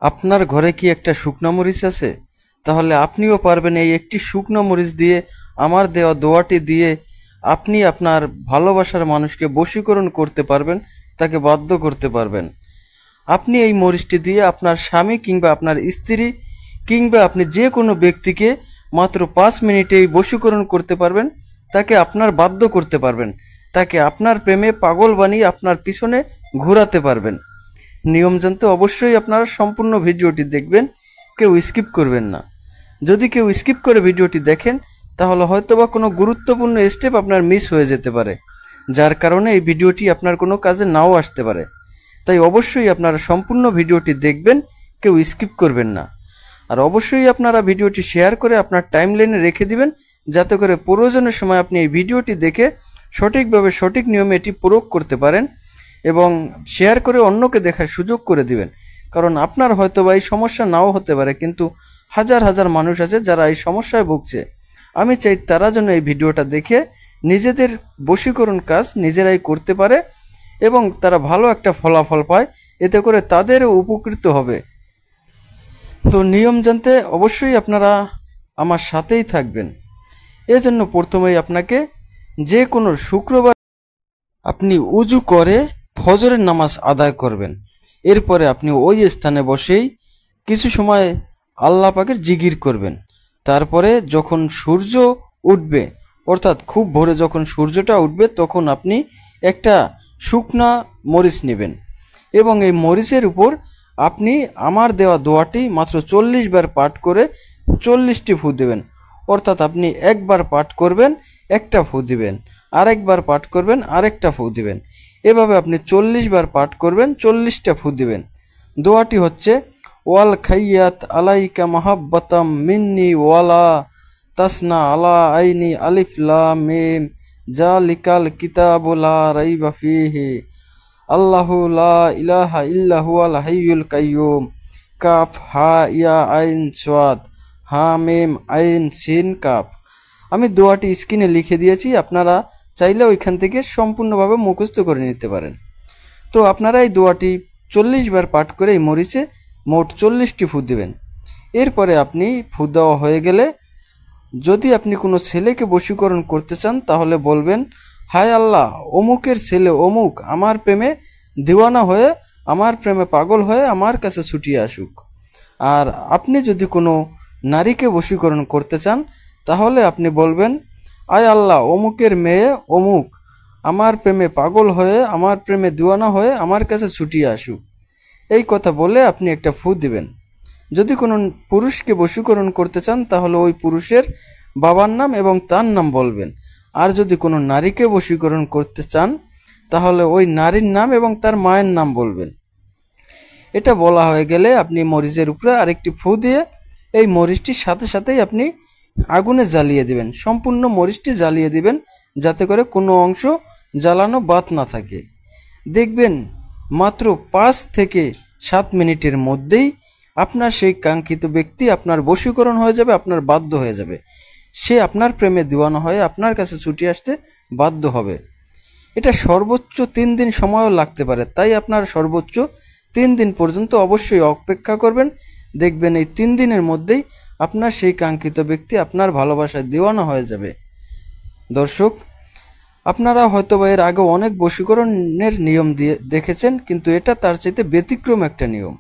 আপনার ঘরে কি একটা শুকনো মরিচ আছে? তাহলে আপনিও পারবেন এই একটি শুকনো মরিচ দিয়ে, আমার দেওয়া দোয়াটি দিয়ে আপনি আপনার ভালোবাসার মানুষকে বশীকরণ করতে পারবেন, তাকে বাধ্য করতে পারবেন। আপনি এই মরিচটি দিয়ে আপনার স্বামী কিংবা আপনার স্ত্রী কিংবা আপনি যে কোনো ব্যক্তিকে মাত্র 5 মিনিটেই বশীকরণ করতে পারবেন, তাকে আপনার বাধ্য করতে পারবেন, তাকে আপনার প্রেমে পাগল বানিয়ে আপনার পিছনে ঘোরাতে পারবেন। নিয়ম জানতে অবশ্যই আপনারা সম্পূর্ণ ভিডিওটি দেখবেন, কেউ স্কিপ করবেন না। যদি কেউ স্কিপ করে ভিডিওটি দেখেন তাহলে হয়তোবা কোনো গুরুত্বপূর্ণ স্টেপ আপনার মিস হয়ে যেতে পারে, যার কারণে এই ভিডিওটি আপনার কোনো কাজে নাও আসতে পারে। তাই অবশ্যই আপনারা সম্পূর্ণ ভিডিওটি দেখবেন, কেউ স্কিপ করবেন না। আর অবশ্যই আপনারা ভিডিওটি শেয়ার করে আপনার টাইমলাইনে রেখে দিবেন, যাতে করে প্রয়োজনের সময় আপনি এই ভিডিওটি দেখে সঠিকভাবে সঠিক নিয়মে এটি প্রয়োগ করতে পারেন, এবং শেয়ার করে অন্যকে দেখার সুযোগ করে দিবেন। কারণ আপনার হয়তোবা এই সমস্যা নাও হতে পারে, কিন্তু হাজার হাজার মানুষ আছে যারা এই সমস্যায় ভুগছে। আমি চাই তারা যেন এই ভিডিওটা দেখে নিজেদের বশীকরণ কাজ নিজেরাই করতে পারে এবং তারা ভালো একটা ফলাফল পায়, এতে করে তাদেরও উপকৃত হবে। তো নিয়ম জানতে অবশ্যই আপনারা আমার সাথেই থাকবেন। এজন্য প্রথমেই আপনাকে যে কোনো শুক্রবার আপনি উজু করে ফজরের নামাজ আদায় করবেন। এরপরে আপনি ওই স্থানে বসেই কিছু সময় আল্লাহ পাকের জিকির করবেন। তারপরে যখন সূর্য উঠবে, অর্থাৎ খুব ভোরে যখন সূর্যটা উঠবে, তখন আপনি একটা শুকনা মরিচ নেবেন এবং এই মরিচের উপর আপনি আমার দেওয়া দোয়াটি মাত্র 40 বার পাঠ করে 40টি ফু দেবেন। অর্থাৎ আপনি একবার পাঠ করবেন, একটা ফু দিবেন, আরেকবার পাঠ করবেন, আরেকটা ফু দিবেন। এভাবে আপনি 40 বার পাঠ করবেন, 40টা ফু দিবেন। দোয়াটি হচ্ছে ওয়াল খাইয়াত আলাইকা মাহাব্বাতাম মিন্নি ওয়ালা তাসনা আলা আইনি আলিফ লাম মিম জালিকাল কিতাবু লা রাইবা ফীহি আল্লাহু লা ইলাহা ইল্লা হুয়াল হাইয়ুল কাইয়্যুম কাফ হা ইয়া আইন সাদ হা মিম আইন সিন কাফ। আমি দোয়াটি স্ক্রিনে লিখে দিয়েছি, আপনারা চাইলে ওইখান থেকে সম্পূর্ণভাবে মুখস্থ করে নিতে পারেন। তো আপনারা এই দোয়াটি 40 বার পাঠ করে এই মরিচে মোট 40টি ফু দেবেন। এরপরে আপনি ফু দেওয়া হয়ে গেলে যদি আপনি কোনো ছেলেকে বশীকরণ করতে চান তাহলে বলবেন, হায় আল্লাহ, অমুকের ছেলে অমুক আমার প্রেমে দিওয়ানা হয়ে, আমার প্রেমে পাগল হয়ে আমার কাছে ছুটিয়ে আসুক। আর আপনি যদি কোনো নারীকে বশীকরণ করতে চান তাহলে আপনি বলবেন, আয় আল্লাহ, অমুকের মেয়ে অমুক আমার প্রেমে পাগল হয়ে, আমার প্রেমে দিওয়ানা হয়ে আমার কাছে ছুটিয়ে আসুক। এই কথা বলে আপনি একটা ফু দিবেন। যদি কোনো পুরুষকে বশীকরণ করতে চান তাহলে ওই পুরুষের বাবার নাম এবং তার নাম বলবেন। আর যদি কোনো নারীকে বশীকরণ করতে চান তাহলে ওই নারীর নাম এবং তার মায়ের নাম বলবেন। এটা বলা হয়ে গেলে আপনি মরিচের উপরে আরেকটি ফু দিয়ে এই মরিচটির সাথে সাথেই আপনি আগুনে জ্বালিয়ে দিবেন। সম্পূর্ণ মরিচটি জ্বালিয়ে দিবেন, যাতে করে কোনো অংশ জ্বালানো বাদ না থাকে। দেখবেন মাত্র 5 থেকে 7 মিনিটের মধ্যেই আপনার সেই কাঙ্ক্ষিত ব্যক্তি আপনার বশীকরণ হয়ে যাবে, আপনার বাধ্য হয়ে যাবে। সে আপনার প্রেমে দিওয়ানা হয়ে আপনার কাছে ছুটে আসতে বাধ্য হবে। এটা সর্বোচ্চ 3 দিন সময়ও লাগতে পারে, তাই আপনার সর্বোচ্চ 3 দিন পর্যন্ত অবশ্যই অপেক্ষা করবেন। দেখবেন এই 3 দিনের মধ্যেই আপনার সেই কাঙ্ক্ষিত ব্যক্তি আপনার ভালোবাসায় দিওয়ানা হয়ে যাবে। দর্শক, আপনারা হয়তো এর আগে অনেক বশীকরণের নিয়ম দিয়ে দেখেছেন, কিন্তু এটা তার চাইতে ব্যতিক্রম একটা নিয়ম।